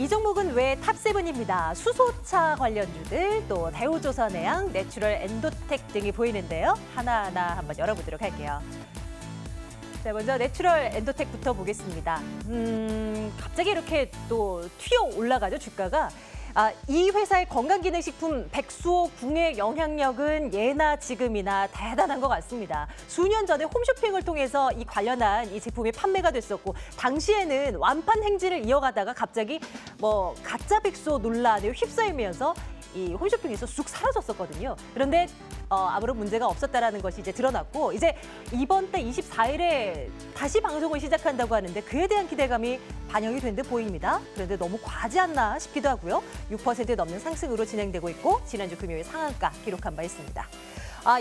이 종목은 왜 탑7입니다. 수소차 관련주들, 또 대우조선해양, 내추럴 엔도텍 등이 보이는데요. 하나하나 한번 열어보도록 할게요. 자, 먼저 내추럴 엔도텍부터 보겠습니다. 갑자기 이렇게 또 튀어 올라가죠, 주가가. 이 회사의 건강기능식품 백수호 궁의 영향력은 예나 지금이나 대단한 것 같습니다. 수년 전에 홈쇼핑을 통해서 이 관련한 이 제품이 판매가 됐었고, 당시에는 완판 행진을 이어가다가 갑자기 가짜 백수호 논란에 휩싸이면서 이 홈쇼핑에서 쑥 사라졌었거든요. 그런데 아무런 문제가 없었다라는 것이 이제 드러났고, 이제 이번 달 24일에 다시 방송을 시작한다고 하는데 그에 대한 기대감이 반영이 된 듯 보입니다. 그런데 너무 과하지 않나 싶기도 하고요. 6% 넘는 상승으로 진행되고 있고, 지난주 금요일 상한가 기록한 바 있습니다.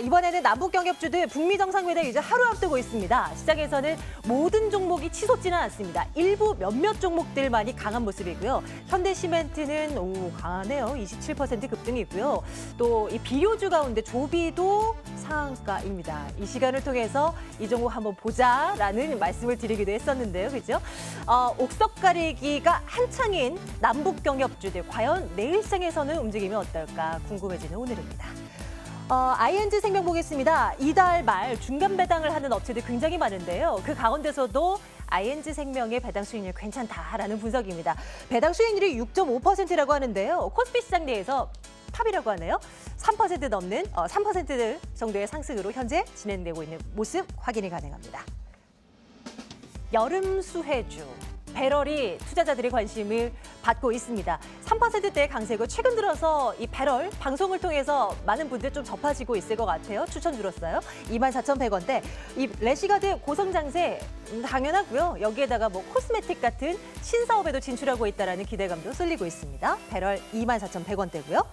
이번에는 남북 경협주들 북미 정상회담 이제 하루 앞두고 있습니다. 시장에서는 모든 종목이 치솟지는 않습니다. 일부 몇몇 종목들만이 강한 모습이고요. 현대시멘트는 강하네요. 27% 급등이고요. 또 이 비료주 가운데 조비도 상한가입니다. 이 시간을 통해서 이 종목 한번 보자라는 말씀을 드리기도 했었는데요. 그죠? 옥석 가리기가 한창인 남북 경협주들 과연 내일 시장에서는 움직이면 어떨까 궁금해지는 오늘입니다. ING 생명 보겠습니다. 이달 말 중간 배당을 하는 업체들 굉장히 많은데요. 그 가운데서도 ING 생명의 배당 수익률 괜찮다라는 분석입니다. 배당 수익률이 6.5%라고 하는데요. 코스피 시장 내에서 탑이라고 하네요. 3% 넘는 3% 정도의 상승으로 현재 진행되고 있는 모습 확인이 가능합니다. 여름 수혜주. 배럴이 투자자들의 관심을 받고 있습니다. 3%대의 강세고 최근 들어서 이 배럴 방송을 통해서 많은 분들 좀 접하시고 있을 것 같아요. 추천 들었어요. 24,100원대. 이 래시가드 고성장세 당연하고요. 여기에다가 코스메틱 같은 신사업에도 진출하고 있다는 기대감도 쏠리고 있습니다. 배럴 24,100원대고요.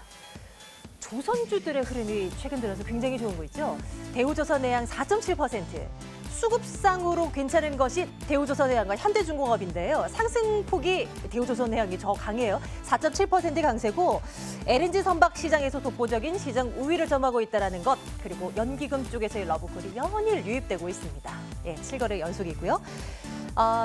조선주들의 흐름이 최근 들어서 굉장히 좋은 거 있죠. 대우조선해양 4.7%. 수급상으로 괜찮은 것이 대우조선해양과 현대중공업인데요. 상승폭이 대우조선해양이 더 강해요. 4.7% 강세고, LNG 선박 시장에서 독보적인 시장 우위를 점하고 있다는 것, 그리고 연기금 쪽에서의 러브콜이 연일 유입되고 있습니다. 7거래 연속이고요.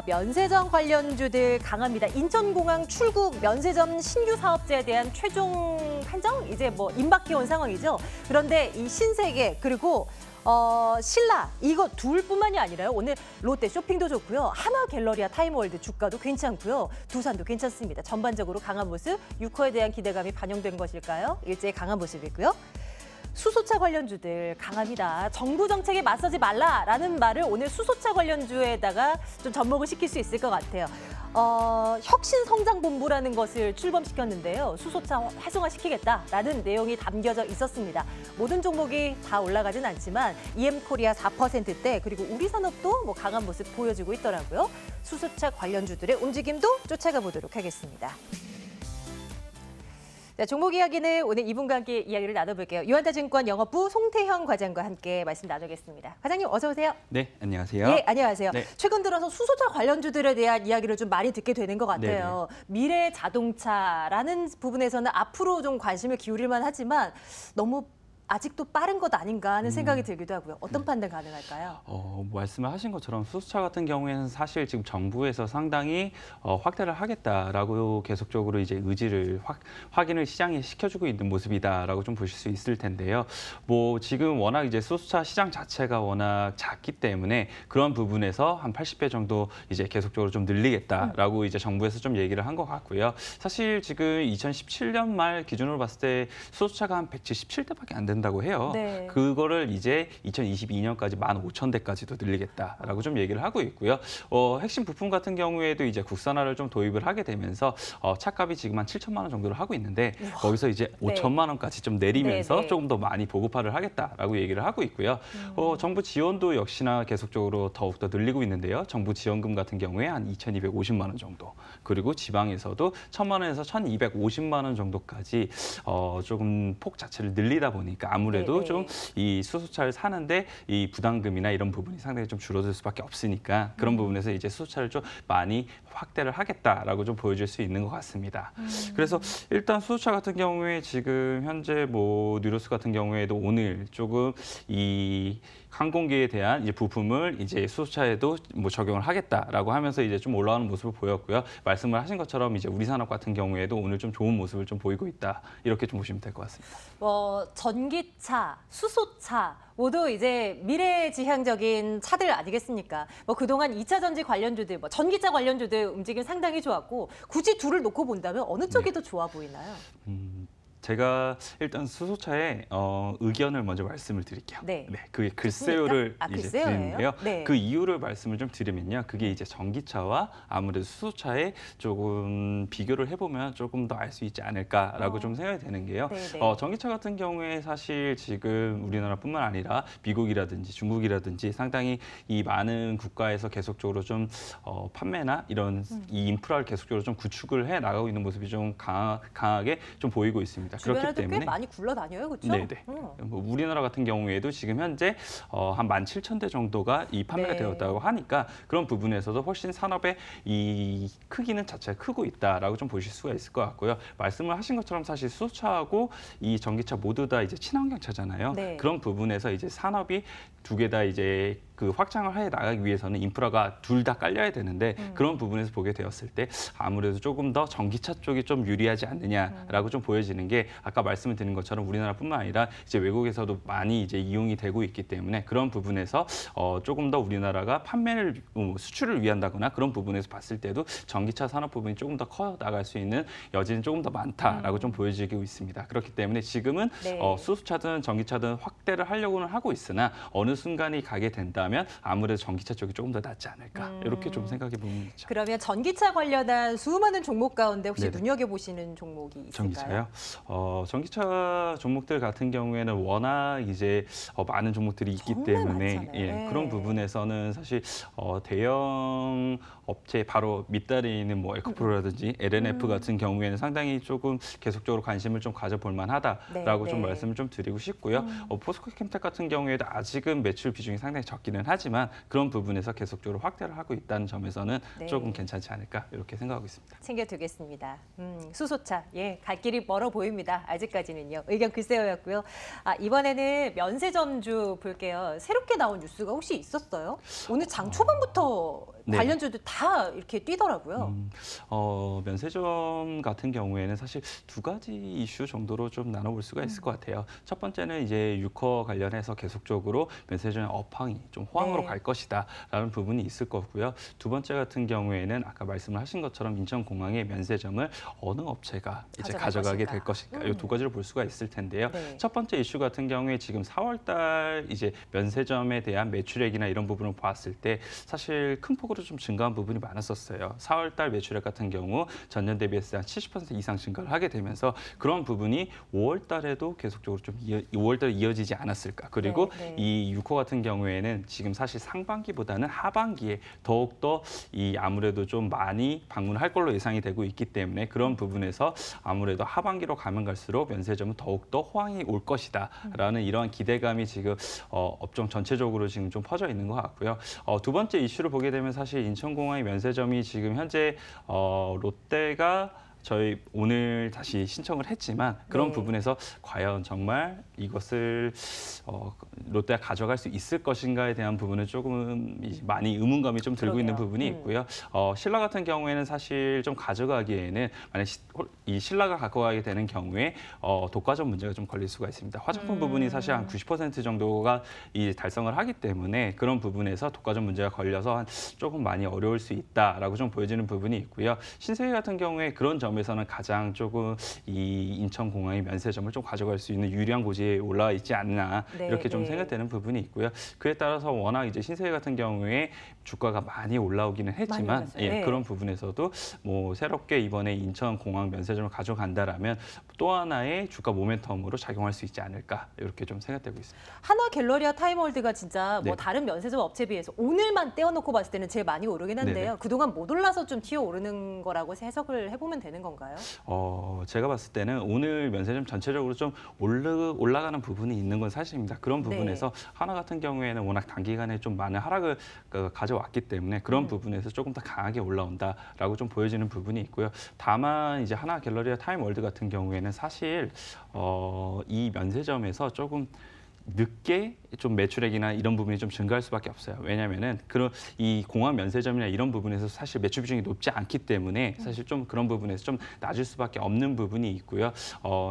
면세점 관련주들 강합니다. 인천공항 출국 면세점 신규 사업자에 대한 최종 판정 이제 임박해 온 상황이죠. 그런데 이 신세계 그리고 신라 이거 둘뿐만이 아니라요. 오늘 롯데 쇼핑도 좋고요. 하나 갤러리아 타임월드 주가도 괜찮고요. 두산도 괜찮습니다. 전반적으로 강한 모습, 6호에 대한 기대감이 반영된 것일까요? 일제히 강한 모습이고요. 수소차 관련주들 강합니다. 정부 정책에 맞서지 말라라는 말을 오늘 수소차 관련주에다가 좀 접목을 시킬 수 있을 것 같아요. 혁신성장본부라는 것을 출범시켰는데요. 수소차 활성화시키겠다라는 내용이 담겨져 있었습니다. 모든 종목이 다 올라가진 않지만 EM코리아 4%대 그리고 우리산업도 강한 모습 보여주고 있더라고요. 수소차 관련주들의 움직임도 쫓아가 보도록 하겠습니다. 자, 종목 이야기는 오늘 이분과 함께 이야기를 나눠볼게요. 유한타증권 영업부 송태형 과장과 함께 말씀 나누겠습니다. 과장님 어서 오세요. 네, 안녕하세요. 네, 안녕하세요. 네. 최근 들어서 수소차 관련주들에 대한 이야기를 좀 많이 듣게 되는 것 같아요. 네네. 미래 자동차라는 부분에서는 앞으로 좀 관심을 기울일 만하지만 너무 아직도 빠른 것 아닌가 하는 생각이 들기도 하고요. 어떤 판단 가능할까요? 말씀을 하신 것처럼 수소차 같은 경우에는 사실 지금 정부에서 상당히 확대를 하겠다라고 계속적으로 이제 의지를 확인을 시장에 시켜주고 있는 모습이다라고 좀 보실 수 있을 텐데요. 지금 워낙 이제 수소차 시장 자체가 워낙 작기 때문에 그런 부분에서 한 80배 정도 이제 계속적으로 좀 늘리겠다라고 이제 정부에서 좀 얘기를 한 것 같고요. 사실 지금 2017년 말 기준으로 봤을 때 수소차가 한 177대밖에 안 된다고 해요. 네. 그거를 이제 2022년까지 15,000대까지도 늘리겠다라고 좀 얘기를 하고 있고요. 핵심 부품 같은 경우에도 이제 국산화를 좀 도입을 하게 되면서 차값이 지금 한 7천만 원 정도를 하고 있는데 거기서 이제 5천만 원까지 좀 내리면서 조금 더 많이 보급화를 하겠다라고 얘기를 하고 있고요. 정부 지원도 역시나 계속적으로 더욱더 늘리고 있는데요. 정부 지원금 같은 경우에 한 2,250만 원 정도, 그리고 지방에서도 1,000만 원에서 1,250만 원 정도까지 조금 폭 자체를 늘리다 보니까 않을까. 아무래도 네, 좀 이 수소차를 사는데 이 부담금이나 이런 부분이 상당히 좀 줄어들 수밖에 없으니까 그런 부분에서 이제 수소차를 좀 많이 확대를 하겠다라고 좀 보여줄 수 있는 것 같습니다. 그래서 일단 수소차 같은 경우에 지금 현재 뭐 뉴로스 같은 경우에도 오늘 조금 이 항공기에 대한 이제 부품을 이제 수소차에도 뭐 적용을 하겠다라고 하면서 이제 좀 올라오는 모습을 보였고요. 말씀을 하신 것처럼 이제 우리 산업 같은 경우에도 오늘 좀 좋은 모습을 좀 보이고 있다. 이렇게 좀 보시면 될 것 같습니다. 전기차, 수소차 모두 이제 미래지향적인 차들 아니겠습니까? 그동안 2차 전지 관련주들, 전기차 관련주들 움직임 상당히 좋았고 굳이 둘을 놓고 본다면 어느 쪽이 더 좋아 보이나요? 제가 일단 수소차의 의견을 먼저 말씀을 드릴게요. 네. 그게 글쎄요를 좋습니까? 이제 글쎄요예요? 드리는데요. 네. 그 이유를 말씀을 좀 드리면요. 그게 이제 전기차와 아무래도 수소차에 조금 비교를 해보면 조금 더 알 수 있지 않을까라고 좀 생각이 되는 게요. 네네. 전기차 같은 경우에 사실 지금 우리나라뿐만 아니라 미국이라든지 중국이라든지 상당히 이 많은 국가에서 계속적으로 좀 판매나 이런 이 인프라를 계속적으로 좀 구축을 해 나가고 있는 모습이 좀 강하게 좀 보이고 있습니다. 그렇기 주변에도 꽤 때문에 많이 굴러다녀요, 그렇죠? 네네. 뭐 우리나라 같은 경우에도 지금 현재 한 17,000대 정도가 이 판매가 네. 되었다고 하니까 그런 부분에서도 훨씬 산업의 이 크기는 자체가 크고 있다라고 좀 보실 수가 있을 것 같고요. 말씀을 하신 것처럼 사실 수소차하고 이 전기차 모두 다 이제 친환경차잖아요. 네. 그런 부분에서 이제 산업이 두 개 다 이제 그 확장을 해 나가기 위해서는 인프라가 둘 다 깔려야 되는데 그런 부분에서 보게 되었을 때 아무래도 조금 더 전기차 쪽이 좀 유리하지 않느냐라고 좀 보여지는 게 아까 말씀을 드린 것처럼 우리나라뿐만 아니라 이제 외국에서도 많이 이제 이용이 되고 있기 때문에 그런 부분에서 조금 더 우리나라가 판매를 수출을 위한다거나 그런 부분에서 봤을 때도 전기차 산업 부분이 조금 더 커 나갈 수 있는 여지는 조금 더 많다라고 좀 보여지고 있습니다. 그렇기 때문에 지금은 네. 수소차든 전기차든 확대를 하려고는 하고 있으나 어느 순간이 가게 된다면 아무래도 전기차 쪽이 조금 더 낫지 않을까 이렇게 좀 생각해 보면 있죠. 그러면 전기차 관련한 수많은 종목 가운데 혹시 네네. 눈여겨보시는 종목이 있을까요? 전기차요? 전기차 종목들 같은 경우에는 워낙 이제 많은 종목들이 있기 정말 때문에 많잖아요. 네. 그런 부분에서는 사실 대형 업체 바로 밑단에 있는 뭐 에코프로라든지 LNF 같은 경우에는 상당히 조금 계속적으로 관심을 좀 가져볼 만하다라고 네, 좀 네. 말씀을 좀 드리고 싶고요. 포스코캠텍 같은 경우에도 아직은 매출 비중이 상당히 적기는 하지만 그런 부분에서 계속적으로 확대를 하고 있다는 점에서는 네. 조금 괜찮지 않을까 이렇게 생각하고 있습니다. 챙겨두겠습니다. 수소차, 갈 길이 멀어 보입니다. 아직까지는요. 의견 글쎄요였고요. 이번에는 면세점주 볼게요. 새롭게 나온 뉴스가 혹시 있었어요? 오늘 장 초반부터 네. 관련주들 다 이렇게 뛰더라고요. 면세점 같은 경우에는 사실 두 가지 이슈 정도로 좀 나눠볼 수가 있을 것 같아요. 첫 번째는 이제 유커 관련해서 계속적으로 면세점의 업황이 좀 호황으로 네. 갈 것이다라는 부분이 있을 거고요. 두 번째 같은 경우에는 아까 말씀을 하신 것처럼 인천공항의 면세점을 어느 업체가 이제 가져가게 될 것인가 이 두 가지를 볼 수가 있을 텐데요. 네. 첫 번째 이슈 같은 경우에 지금 4월달 이제 면세점에 대한 매출액이나 이런 부분을 봤을 때 사실 큰 폭으로 좀 증가한 부분이 많았었어요. 4월달 매출액 같은 경우 전년 대비해서 한 70% 이상 증가를 하게 되면서 그런 부분이 5월달에도 계속적으로 좀 5월달에 이어지지 않았을까. 그리고 네, 네. 이 유코 같은 경우에는 지금 사실 상반기보다는 하반기에 더욱더 이 아무래도 좀 많이 방문할 걸로 예상이 되고 있기 때문에 그런 부분에서 아무래도 하반기로 가면 갈수록 면세점은 더욱더 호황이 올 것이다라는 이러한 기대감이 지금 업종 전체적으로 지금 좀 퍼져 있는 것 같고요. 두 번째 이슈를 보게 되면 사실 인천공항의 면세점이 지금 현재 롯데가 저희 오늘 다시 신청을 했지만 그런 네. 부분에서 과연 정말 이것을 롯데가 가져갈 수 있을 것인가에 대한 부분은 조금 많이 의문감이 좀 들고 있는 그러게요. 부분이 있고요. 신라 같은 경우에는 사실 좀 가져가기에는 만약 이 신라가 갖고 가게 되는 경우에 독과점 문제가 좀 걸릴 수가 있습니다. 화장품 부분이 사실 한 90% 정도가 이 달성을 하기 때문에 그런 부분에서 독과점 문제가 걸려서 조금 많이 어려울 수 있다라고 좀 보여지는 부분이 있고요. 신세계 같은 경우에 그런 점에서는 가장 조금 이 인천공항의 면세점을 좀 가져갈 수 있는 유리한 고지에 올라와 있지 않나 네, 이렇게 좀 네. 생각되는 부분이 있고요. 그에 따라서 워낙 이제 신세계 같은 경우에 주가가 많이 올라오기는 했지만 올랐어요. 네. 그런 부분에서도 뭐 새롭게 이번에 인천공항 면세점을 가져간다라면 또 하나의 주가 모멘텀으로 작용할 수 있지 않을까 이렇게 좀 생각되고 있습니다. 하나 갤러리아 타임월드가 진짜 뭐 네. 다른 면세점 업체 비해서 오늘만 떼어놓고 봤을 때는 제일 많이 오르긴 한데요. 네네. 그동안 못 올라서 좀 튀어 오르는 거라고 해석을 해보면 되는 건가요? 제가 봤을 때는 오늘 면세점 전체적으로 좀 올라가는 부분이 있는 건 사실입니다. 그런 네. 부분에서 하나 같은 경우에는 워낙 단기간에 좀 많은 하락을 가져왔기 때문에 그런 부분에서 조금 더 강하게 올라온다라고 좀 보여지는 부분이 있고요. 다만 이제 하나 갤러리아 타임월드 같은 경우에는 사실 이 면세점에서 조금 늦게 좀 매출액이나 이런 부분이 좀 증가할 수밖에 없어요. 왜냐하면은 그런 이 공항 면세점이나 이런 부분에서 사실 매출 비중이 높지 않기 때문에 사실 좀 그런 부분에서 좀 낮을 수밖에 없는 부분이 있고요.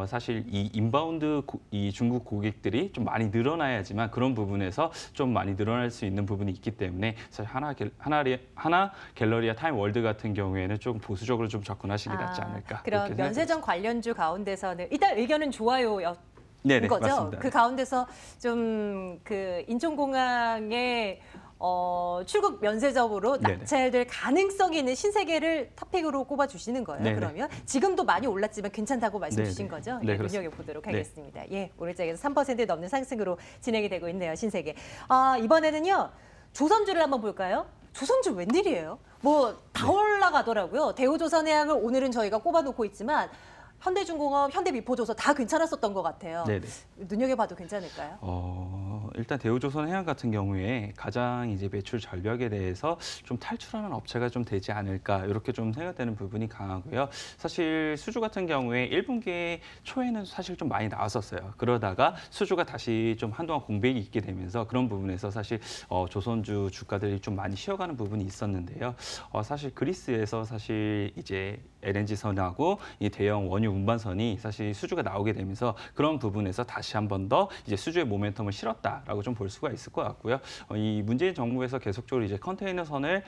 사실 이 인바운드 이 중국 고객들이 좀 많이 늘어나야지만 그런 부분에서 좀 많이 늘어날 수 있는 부분이 있기 때문에 사실 하나 갤러리아 타임월드 같은 경우에는 조금 보수적으로 좀 접근하시기 낫지 않을까. 그런 그렇게 면세점 관련주 가운데서는 일단 의견은 좋아요. 네네, 거죠. 맞습니다. 그 가운데서 좀 그 인천공항의 출국 면세점으로 네네. 낙찰될 가능성이 있는 신세계를 탑픽으로 꼽아주시는 거예요. 네네. 그러면 지금도 많이 올랐지만 괜찮다고 말씀 네네. 주신 거죠? 네, 예, 그렇습니다. 눈여겨보도록 네. 하겠습니다. 예, 오늘장에서 3% 넘는 상승으로 진행이 되고 있네요. 신세계. 이번에는요. 조선주를 한번 볼까요? 조선주 웬일이에요? 뭐 다 올라가더라고요. 대우조선해양을 오늘은 저희가 꼽아놓고 있지만 현대중공업, 현대미포조선 다 괜찮았었던 것 같아요. 네네. 눈여겨봐도 괜찮을까요? 일단 대우조선해양 같은 경우에 가장 이제 매출 전략에 대해서 좀 탈출하는 업체가 좀 되지 않을까 이렇게 좀 생각되는 부분이 강하고요. 사실 수주 같은 경우에 1분기 초에는 사실 좀 많이 나왔었어요. 그러다가 수주가 다시 좀 한동안 공백이 있게 되면서 그런 부분에서 사실 조선주 주가들이 좀 많이 쉬어가는 부분이 있었는데요. 사실 그리스에서 사실 이제 LNG선하고 이 대형 원유 운반선이 사실 수주가 나오게 되면서 그런 부분에서 다시 한 번 더 이제 수주의 모멘텀을 실었다라고 좀 볼 수가 있을 것 같고요. 이 문재인 정부에서 계속적으로 이제 컨테이너선을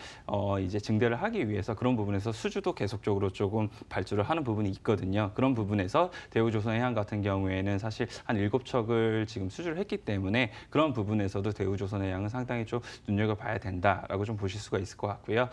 이제 증대를 하기 위해서 그런 부분에서 수주도 계속적으로 조금 발주를 하는 부분이 있거든요. 그런 부분에서 대우조선해양 같은 경우에는 사실 한 7척을 지금 수주를 했기 때문에 그런 부분에서도 대우조선해양은 상당히 좀 눈여겨봐야 된다라고 좀 보실 수가 있을 것 같고요.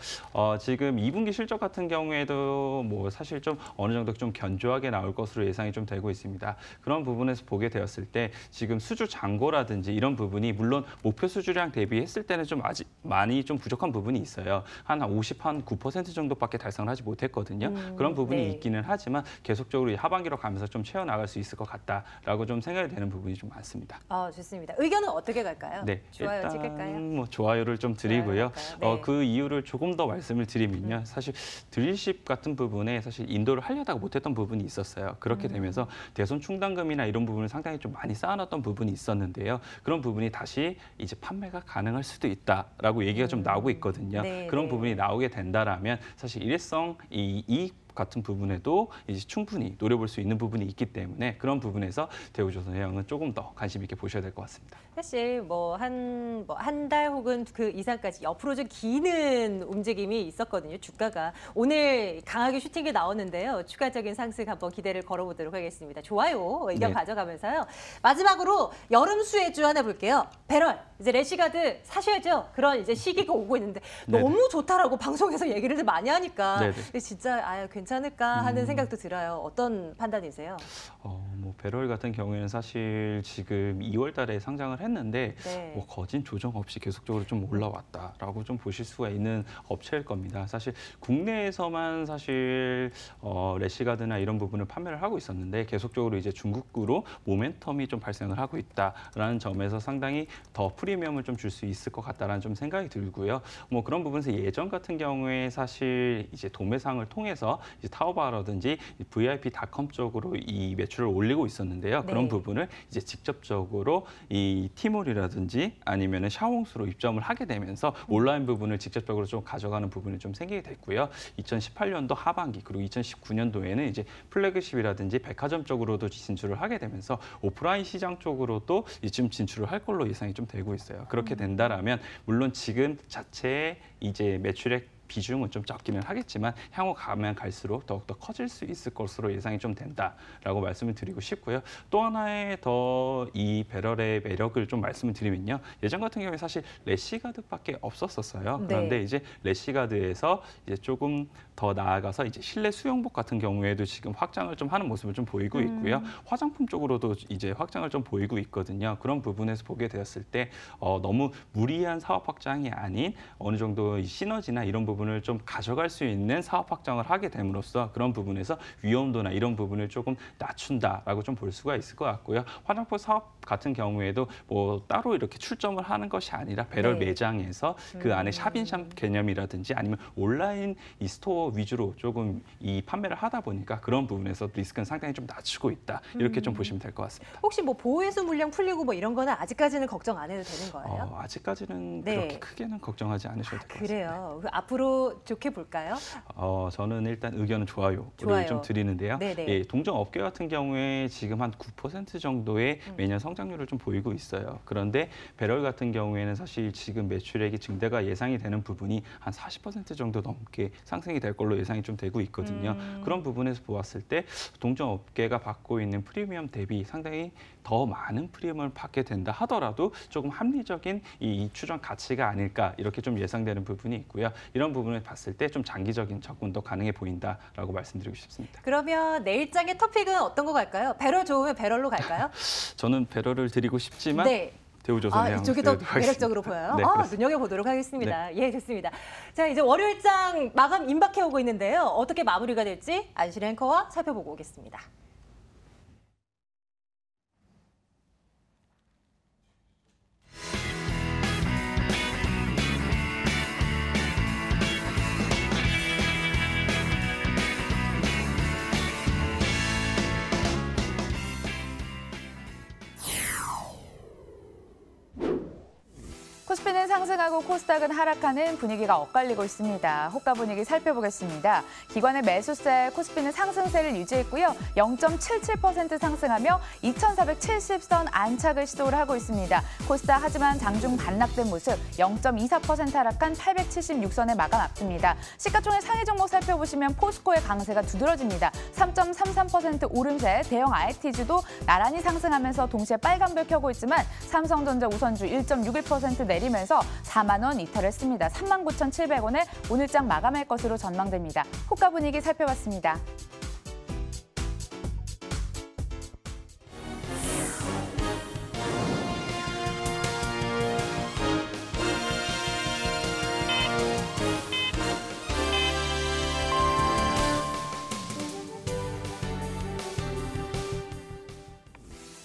지금 2분기 실적 같은 경우에도 뭐 사실 좀 어느 정도 좀 견조하게 나올 것으로 예상이 좀 되고 있습니다. 그런 부분에서 보게 되었을 때 지금 수주 잔고라든지 이런 부분이 물론 목표 수주량 대비했을 때는 좀 아직 많이 좀 부족한 부분이 있어요. 한 9% 정도밖에 달성을 하지 못했거든요. 그런 부분이 네. 있기는 하지만 계속적으로 하반기로 가면서 좀 채워나갈 수 있을 것 같다라고 좀 생각이 되는 부분이 좀 많습니다. 좋습니다. 의견은 어떻게 갈까요? 네, 좋아요 일단 찍을까요? 뭐 좋아요를 좀 드리고요. 좋아요 할까요? 네. 그 이유를 조금 더 말씀을 드리면요. 사실 드릴십 같은 부분에 사실 인도를 하려다가 못했던 부분이 있었어요. 그렇게 되면서 대손 충당금이나 이런 부분을 상당히 좀 많이 쌓아놨던 부분이 있었는데요. 그런 부분이 다시 이제 판매가 가능할 수도 있다라고 얘기가 좀 나오고 있거든요. 네, 그런 네. 부분이 나오게 된다라면 사실 일회성 이익 같은 부분에도 이제 충분히 노려볼 수 있는 부분이 있기 때문에 그런 부분에서 대우조선해양은 조금 더 관심 있게 보셔야 될 것 같습니다. 사실 한 달 혹은 그 이상까지 옆으로 좀 기는 움직임이 있었거든요. 주가가 오늘 강하게 슈팅이 나오는데요. 추가적인 상승 한번 기대를 걸어보도록 하겠습니다. 좋아요 의견 네. 가져가면서요. 마지막으로 여름 수혜주 하나 볼게요. 배럴 이제 래시가드 사셔야죠. 그런 이제 시기가 오고 있는데 네네. 너무 좋다라고 방송에서 얘기를 많이 하니까 네네. 진짜 괜찮을까 하는 생각도 들어요. 어떤 판단이세요? 뭐 배럴 같은 경우에는 사실 지금 2월 달에 상장을 했는데 네. 뭐 거진 조정 없이 계속적으로 좀 올라왔다라고 좀 보실 수가 있는 업체일 겁니다. 사실 국내에서만 사실 래시가드나 이런 부분을 판매를 하고 있었는데 계속적으로 이제 중국으로 모멘텀이 좀 발생을 하고 있다라는 점에서 상당히 더 프리미엄을 좀 줄 수 있을 것 같다라는 좀 생각이 들고요. 뭐 그런 부분에서 예전 같은 경우에 사실 이제 도매상을 통해서 이제 타오바라든지 VIP.com 쪽으로 이 매출을 올리고 있었는데요. 네. 그런 부분을 이제 직접적으로 이 티몰이라든지 아니면은 샤오홍스로 입점을 하게 되면서 온라인 부분을 직접적으로 좀 가져가는 부분이 좀 생기게 됐고요. 2018년도 하반기 그리고 2019년도에는 이제 플래그십이라든지 백화점 쪽으로도 진출을 하게 되면서 오프라인 시장 쪽으로도 이쯤 진출을 할 걸로 예상이 좀 되고 있어요. 그렇게 된다라면 물론 지금 자체의 이제 매출액 비중은 좀 적기는 하겠지만 향후 가면 갈수록 더욱더 커질 수 있을 것으로 예상이 좀 된다라고 말씀을 드리고 싶고요. 또 하나의 더 이 배럴의 매력을 좀 말씀을 드리면요. 예전 같은 경우에 사실 래시가드밖에 없었어요. 그런데 네. 이제 래시가드에서 이제 조금 더 나아가서 이제 실내 수영복 같은 경우에도 지금 확장을 좀 하는 모습을 좀 보이고 있고요. 화장품 쪽으로도 이제 확장을 좀 보이고 있거든요. 그런 부분에서 보게 되었을 때 너무 무리한 사업 확장이 아닌 어느 정도 이 시너지나 이런 부분을 좀 가져갈 수 있는 사업 확장을 하게 됨으로써 그런 부분에서 위험도나 이런 부분을 조금 낮춘다라고 좀 볼 수가 있을 것 같고요. 화장품 사업 같은 경우에도 뭐 따로 이렇게 출점을 하는 것이 아니라 배럴 네. 매장에서 그 안에 샵인샵 개념이라든지 아니면 온라인 이 스토어 위주로 조금 이 판매를 하다 보니까 그런 부분에서 리스크는 상당히 좀 낮추고 있다. 이렇게 좀 보시면 될 것 같습니다. 혹시 뭐 보호해수 물량 풀리고 뭐 이런 거는 아직까지는 걱정 안 해도 되는 거예요? 아직까지는 네. 그렇게 크게는 걱정하지 않으셔도 될 것 같습니다. 그래요. 앞으로 좋게 볼까요? 저는 일단 의견은 좋아요를 좋아요. 좀 드리는데요. 네네. 예, 동종 업계 같은 경우에 지금 한 9% 정도의 매년 성장률을 좀 보이고 있어요. 그런데 배럴 같은 경우에는 사실 지금 매출액이 증대가 예상이 되는 부분이 한 40% 정도 넘게 상승이 될 걸로 예상이 좀 되고 있거든요. 그런 부분에서 보았을 때 동종 업계가 받고 있는 프리미엄 대비 상당히 더 많은 프리미엄을 받게 된다 하더라도 조금 합리적인 이 추정 가치가 아닐까 이렇게 좀 예상되는 부분이 있고요. 이런 부분을 봤을 때 좀 장기적인 접근도 가능해 보인다라고 말씀드리고 싶습니다. 그러면 내일장의 토픽은 어떤 거 갈까요? 배럴 좋으면 배럴로 갈까요? 저는 배럴을 드리고 싶지만 네. 대우조선해양 이쪽이 더 드리도록 하겠습니다. 매력적으로 보여요? 네, 그렇습니다. 눈여겨보도록 하겠습니다. 예, 좋습니다. 자, 이제 월요일장 마감 임박해 오고 있는데요. 어떻게 마무리가 될지 안실 앵커와 살펴보고 오겠습니다. 코스피는 상승하고 코스닥은 하락하는 분위기가 엇갈리고 있습니다. 호가 분위기 살펴보겠습니다. 기관의 매수세 코스피는 상승세를 유지했고요. 0.77% 상승하며 2,470선 안착을 시도를 하고 있습니다. 코스닥 하지만 장중 반락된 모습 0.24% 하락한 876선에 마감 앞둡니다. 시가총액 상위 종목 살펴보시면 포스코의 강세가 두드러집니다. 3.33% 오름세 대형 IT주도 나란히 상승하면서 동시에 빨간불 켜고 있지만 삼성전자 우선주 1.61% 내리면서 4만 원 이탈했습니다. 39,700원에 오늘장 마감할 것으로 전망됩니다. 호가 분위기 살펴봤습니다.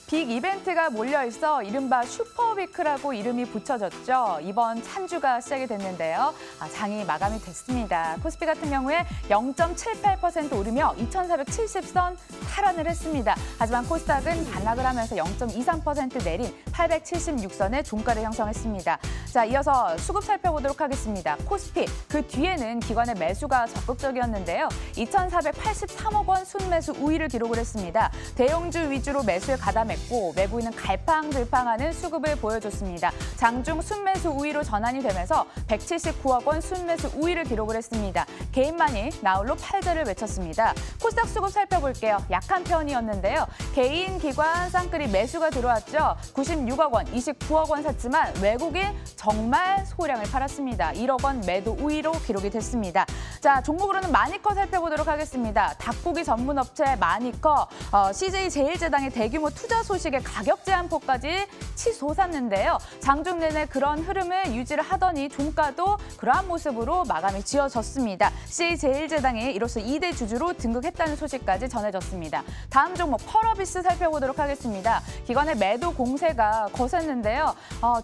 빅 이벤트가 몰려있어 이른바 슈퍼위크라고 이름이 붙여졌죠. 이번 한 주가 시작이 됐는데요. 장이 마감이 됐습니다. 코스피 같은 경우에 0.78% 오르며 2,470선 탈환을 했습니다. 하지만 코스닥은 반락을 하면서 0.23% 내린 876선의 종가를 형성했습니다. 자, 이어서 수급 살펴보도록 하겠습니다. 코스피, 그 뒤에는 기관의 매수가 적극적이었는데요. 2,483억 원 순매수 우위를 기록을 했습니다. 대형주 위주로 매수에 가담했고 외부인은 갈팡질팡하는 수급을 보여줬습니다. 장중 순매수 우위로 전환이 되면서 179억 원 순매수 우위를 기록을 했습니다. 개인만이 나홀로 팔자를 외쳤습니다. 코스닥 수급 살펴볼게요. 약한 편이었는데요. 개인, 기관, 쌍끌이 매수가 들어왔죠. 96억 원, 29억 원 샀지만 외국인 정말 소량을 팔았습니다. 1억 원 매도 우위로 기록이 됐습니다. 자, 종목으로는 마니커 살펴보도록 하겠습니다. 닭고기 전문 업체 마니커, CJ 제일제당의 대규모 투자 소식에 가격 제한폭까지 치솟았는데요. 장중 내내 그런 흐름을 유지를 하더니 종가도 그러한 모습으로 마감이 지어졌습니다. CJ 제일제당이 이로써 2대 주주로 등극했다는 소식까지 전해졌습니다. 다음 종목 펄어비스 살펴보도록 하겠습니다. 기관의 매도 공세가 거셌는데요.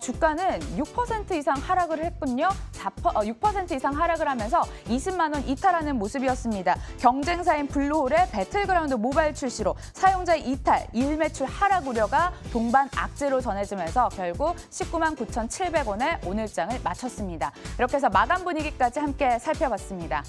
주가는 6% 이상 하락을 했군요. 6% 이상 하락을 하면서 20만 원 이탈하는 모습이었습니다. 경쟁사인 블루홀의 배틀그라운드 모바일 출시로 사용자 이탈, 일매출 하락 우려가 동반 악재로 전해지면서 결국 19만 9,700원에 오늘장을 마쳤습니다. 이렇게 해서 마감 분위기까지 함께 살펴봤습니다.